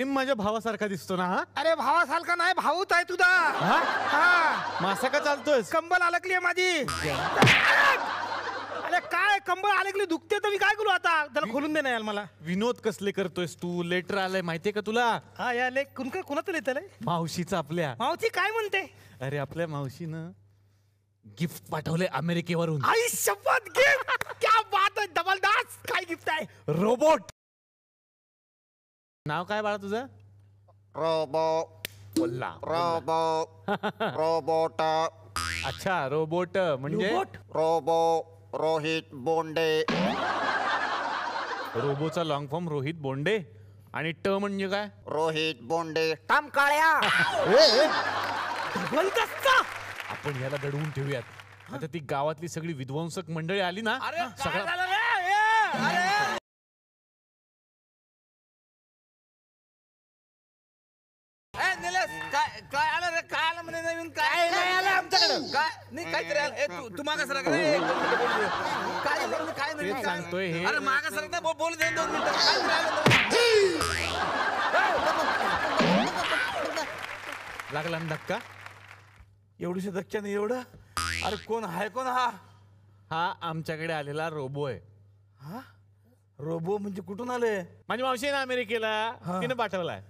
माझ्या भावासारखा दिसतो ना हा? अरे भावासारखा नाही, भाऊच आहे तुझा. हा मासा का चालतोय? कंबल अडकली आहे माझी. अरे काय कंबल अडकली, दुखते तर मी काय करू आता? त्याला खोलून दे ना यार मला. विनोद कसले करतोयस तू? लेटर आलंय माहितीये का तुला? हा या लेख कुणाचं लिहिलंय? मावशीचं आपल्या. मावशी काय म्हणते? अरे आपल्या मावशीनं गिफ्ट पाठवले अमेरिकेवरून. आई शपथ, गिफ्ट! क्या बात आहे, जबरदस्त. काय गिफ्ट आहे? रोबोट. नाव काय बाळा तुझं? बोलला रोबोट. अच्छा रोबोट म्हणजे रोहित बोंडे. रोबोचा लॉंग फॉर्म रोहित बोंडे. आणि ट म्हणजे काय? रोहित बोंडे थांब काळ्या. आपण याला दडवून ठेवूयात. आता ती गावातली सगळी विध्वंसक मंडळी आली ना, काय आलं रे? काय आलं म्हणे नवीन? काय नाही आलं आमच्याकडे. काय नाही, काहीतरी आलं. तू मागा सरक रे. काय आलं? काय नाही सांगतोय हे. अरे मागा सरक ना, बोलू दे 2 मिनिटं. काहीतरी आलं. लागला ना धक्का? एवढीशा धक्क्याने एवढं? अरे कोण आहे? कोण हा? हा आमच्याकडे आलेला रोबो आहे. हा रोबो म्हणजे कुठून आले? माझी मावशी आहे ना अमेरिकेला, तिने पाठवलाय.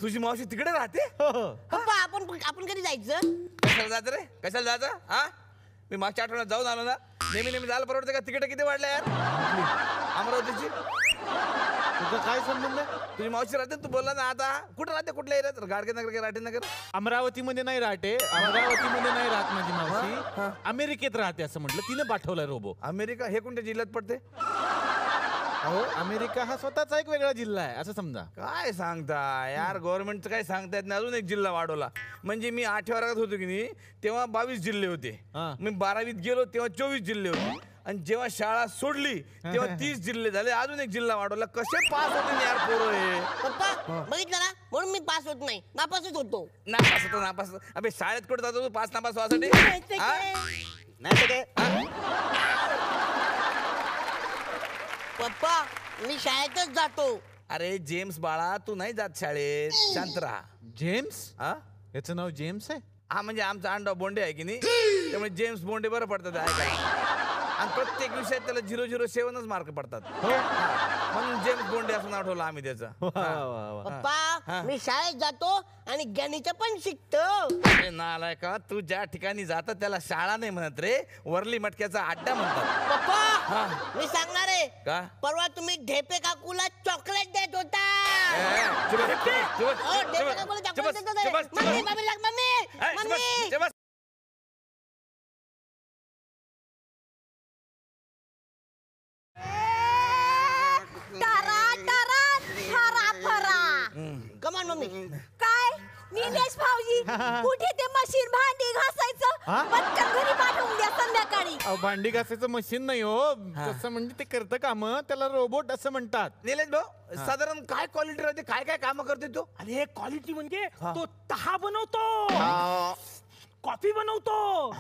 तुझी मावशी तिकडे राहते? पप्पा आपण कधी जायचं? कशाला जायचं रे? कशाला जायचं? हा मी मागच्या आठवड्यात जाऊन आलो ना. नेहमी जायला परवडते का? तिकीट किती वाढले यार अमरावतीची? तुझा काय संबंध आहे? तुझी मावशी राहते, तू बोलला ना. आता कुठं राहते? कुठल्या एरियात? गाडगेनगर की राठीनगर? अमरावतीमध्ये नाही राहते. अमरावतीमध्ये नाही राहत माझी मावशी, अमेरिकेत राहते असं म्हटलं. तिने पाठवलाय रोबो. अमेरिका हे कोणत्या जिल्ह्यात पडते? अहो अमेरिका हा स्वतःचा एक वेगळा जिल्हा आहे असं समजा. काय सांगता यार, गव्हर्नमेंटचं काय सांगता येत नाही. अजून एक जिल्हा वाढवला. म्हणजे मी 8व्या वर्गात होतो की नाही तेव्हा 22 जिल्हे होते. मी 12वीत गेलो तेव्हा 24 जिल्हे होते. आणि जेव्हा शाळा सोडली तेव्हा 30 जिल्हे झाले. अजून एक जिल्हा वाढवला. कसे पास होते यार पोरं हे? पप्पा बघितलं ना, म्हणून मी पास होत नाही, नापासच होतो. नापास. अबे शाळेत कुठे जातो तू पास नापास व्हासाठी? नाही ते पप्पा मी शाळेतच जातो. अरे जेम्स बाळा, तू नाही जात शाळेत. शांत राहा. जेम्स? हा याचं नाव जेम्स आहे? हा म्हणजे आमचा अंडा बोंडे आहे की नाही, त्यामुळे जेम्स बोंडे बरं पडतात ऐकायला. आणि प्रत्येक विषयात त्याला 007च मार्क पडतात. म्हणून जेम्स बोंडे असं नाव ठेवलं आम्ही त्याचं. पप्पा मी शाळेत जातो आणि गणित पण शिकतो. अरे नालाय का, तू ज्या ठिकाणी जातात त्याला शाळा नाही म्हणत रे, वरली मटक्याचा अड्डा म्हणतात. पप्पा मी सांगणार आहे का? परवा तुम्ही ढेपे काकूला चॉकलेट देत होता. ढेपे काकूला चॉकलेट देत होता. मम्मी कमान मम्मी. काय निलेश भाऊजी, कुठे ते मशीन भांडी घासायचं? पटकन घरी पाठवून द्या संध्याकाळी. भांडी घासायचं मशीन नाही हो, तसं म्हणजे ते करतं काम, त्याला रोबोट असं म्हणतात. निलेश भाऊ साधारण काय क्वालिटी राहते? काय काय काम करते तो? अरे क्वालिटी म्हणजे तो चहा बनवतो, कॉफी बनवतो,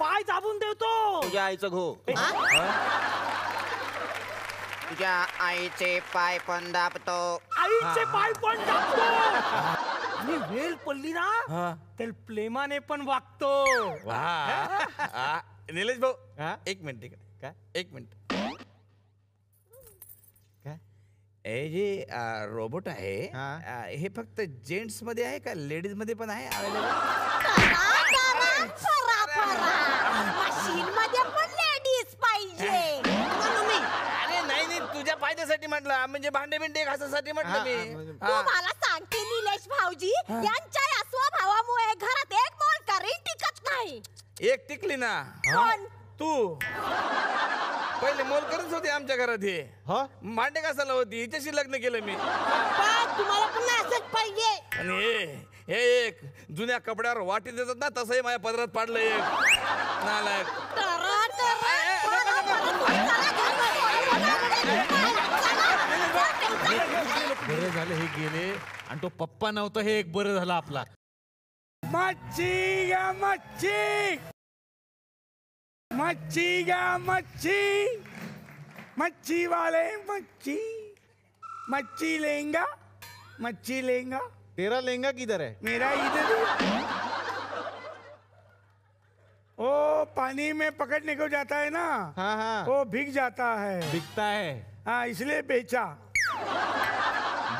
पाय दाबून देतो. तुझ्या आईचं घो. तुझ्या आईचे पाय पण दाबतो. आईचे पाय पण दाबतो. आणि वेल पडली ना तर प्रेमाने पण वागतो. निलेश भाऊ एक मिनिट इकडे. काय? एक मिनिट. काय हे जे रोबोट आहे हे फक्त जेंट्स मध्ये आहे का लेडीज मध्ये पण आहे अवेलेबल? मशीन मध्ये पण लेडीज पाहिजे. अरे नाही तुझ्या फायद्यासाठी म्हटलं, म्हणजे भांडे बिंडे घासासाठी म्हटलं मी. तुम्हाला सांगते निलेश भाऊजी, यांच्या या स्वभावामुळे घरात एक मोलकरी टिकत नाही. एक टिकली ना तू. पहिले मोलकरच होती आमच्या घरात. हे भांडे घासायला होती, हिच्याशी लग्न केलं मी. तुम्हाला पण असंच पाहिजे. आणि हे एक जुन्या कपड्यावर वाटी देतात ना, तसंही माझ्या पदरात पाडलं एक नालायक. बरं झालं हे गेले, आणि तो पप्पा नव्हता हे एक बरं झालं आपला. मच्छी या मच्छी, मच्छी या मच्छी, मच्छी वाले मच्छी, मच्छी लेंगा मच्छी लेंगा तेरा लेंगा किधर है? मेरा इधर ही। ओ पानी में पकड़ने को जाता है ना, हाँ हाँ वो भीग जाता है। बिकता है. हाँ इसलिए बेचा।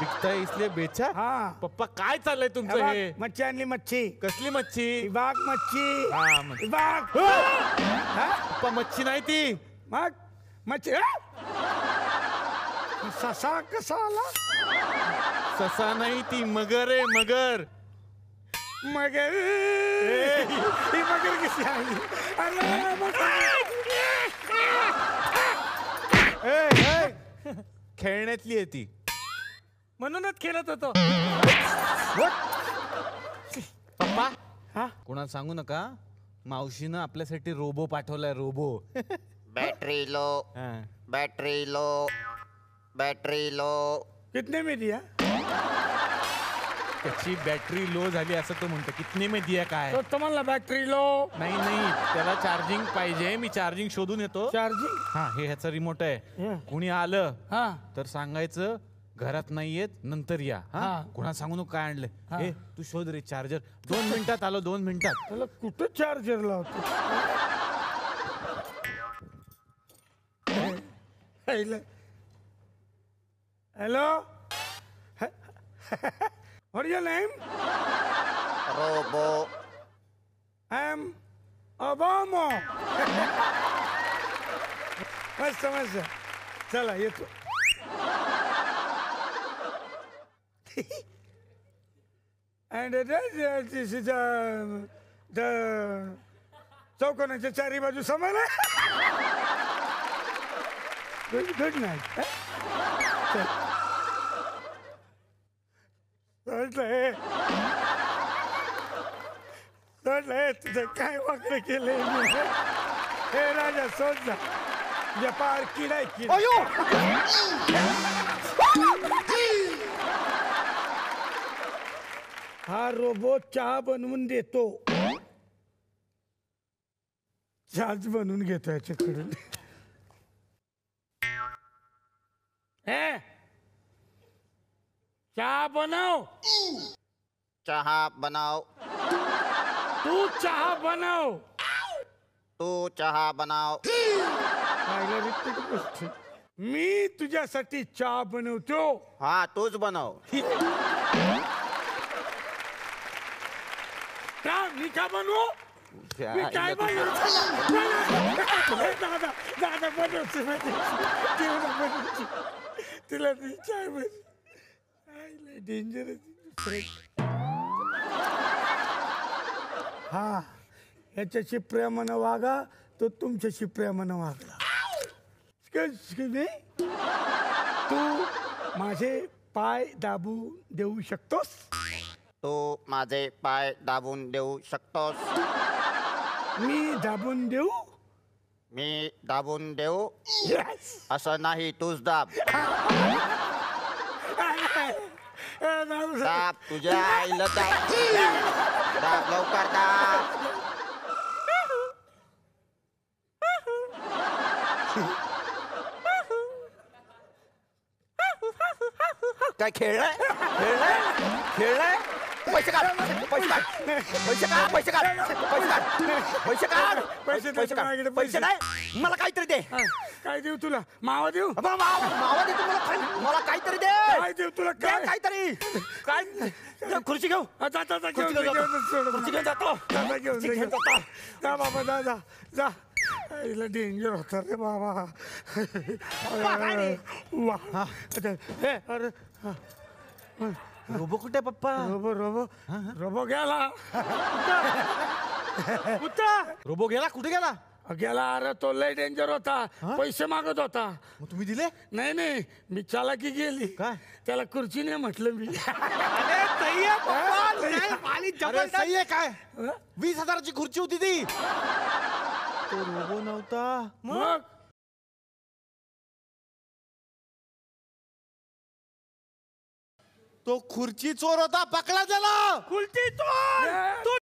बिकता है इसलिए बेचा. हाँ पप्पा काय चाललंय तुमचं बघ, हे? मच्छी आणली मच्छी, कसली मच्छी? विभाग मच्छी, हा, मच्छी. विभाग हा? पप्पा मच्छी नाही ती. मग मच्छी हा? ससा कसा आला? ससा नाही ती मगर आहे मगर. मगर ही मगर कशी आली? अरे खेळण्यातली आहे ती. म्हणूनच खेळत होतो. पप्पा हा? कोणाला सांगू नका, मावशीनं आपल्यासाठी रोबो पाठवलाय. रोबो. बैटरी लो हा. Battery low battery low. कितने में दिया? त्याची बॅटरी लो झाली असं तो म्हणतो. कितने में दिया काय? तो तुम्हाला बॅटरी लो नाही नाही त्याला चार्जिंग पाहिजे. मी चार्जिंग शोधून येतो. चार्जिंग. हा हे ह्याचा रिमोट आहे. हं. कुणी आलं हा तर सांगायचं घरात नाहीयेत, नंतर या. हा हा. कुणा सांगू नको काय आणलंय. हा. ए तू शोध रे चार्जर. 2 मिनिटात आलो. 2 मिनिटात. त्याला कुठं चार्जर लावतो? Hello what is your name? Robo I am Obama. मस्त मस्त. चला येतो. अँड दिस इज द चौकोनाच्या चारी बाजू समान आहे. Good night. सोडलंय तुझं काय वाकडं केलंय मी? हे राजा सोड जा. तुझ्या पार किडाय किडा. हा रोबोट चहा बनवून देतो. चहाच बनवून घेतो याच्याकडून. हे चहा बनव. चहा बनाव तू चहा बनव. तू चहा बनाव. पाहिलं रिपीट गोष्ट. मी तुझ्यासाठी चहा बनवतो. हा तूच बनव. का मी का बनवू? मी काय बनवतो? दादा दादा बनवते बनवते. तुला ती चाय बनव. डेंजरस. हा याच्याशी प्रेमानं वागा, तो तुमच्याशी प्रेमानं वागला. तू माझे पाय दाबून देऊ शकतोस? तू माझे पाय दाबून देऊ शकतोस? मी दाबून देऊ? मी दाबून देऊ? Yes. असं नाही, तूच दाब. दाब तुझ्या आईला दाब. दाब लवकर दाब. काय खेळलाय खेळलाय खेळलाय? पैसे काढ पैसे काढ पैसे काढ पैसे काढ पैसे काढ पैसे काढ पैसे पैसे माझ्याकडे काढ पैसे नाही. मला काहीतरी दे. काय देऊ तुला? मावा देऊ? मावा दे तू. मला काहीतरी दे. काय देऊ तुला? दे काय काहीतरी. काय खुर्ची घेऊ. जा जा जा खुर्ची घेऊन जातो. खुर्ची घेऊन जातो. जा बाबा जा जा जा. आईला डेंजर होता रे बाबा. वा हे अरे रोबो कुठे पप्पा? रोबो रोबो रोबो गेला. रोबो गेला? कुठे गेला? गेला. अरे तो लय डेंजर होता. पैसे मागत होता. मग तुम्ही दिले? नाही नाही मी चालाकी गेली. काय? त्याला खुर्चीने म्हटलं मी. अरे सही आहे काय? 20,000ची खुर्ची होती ती. तो रोबो नव्हता. मग तो खुर्ची चोर होता. पकडा त्याला. खुर्ची चोर.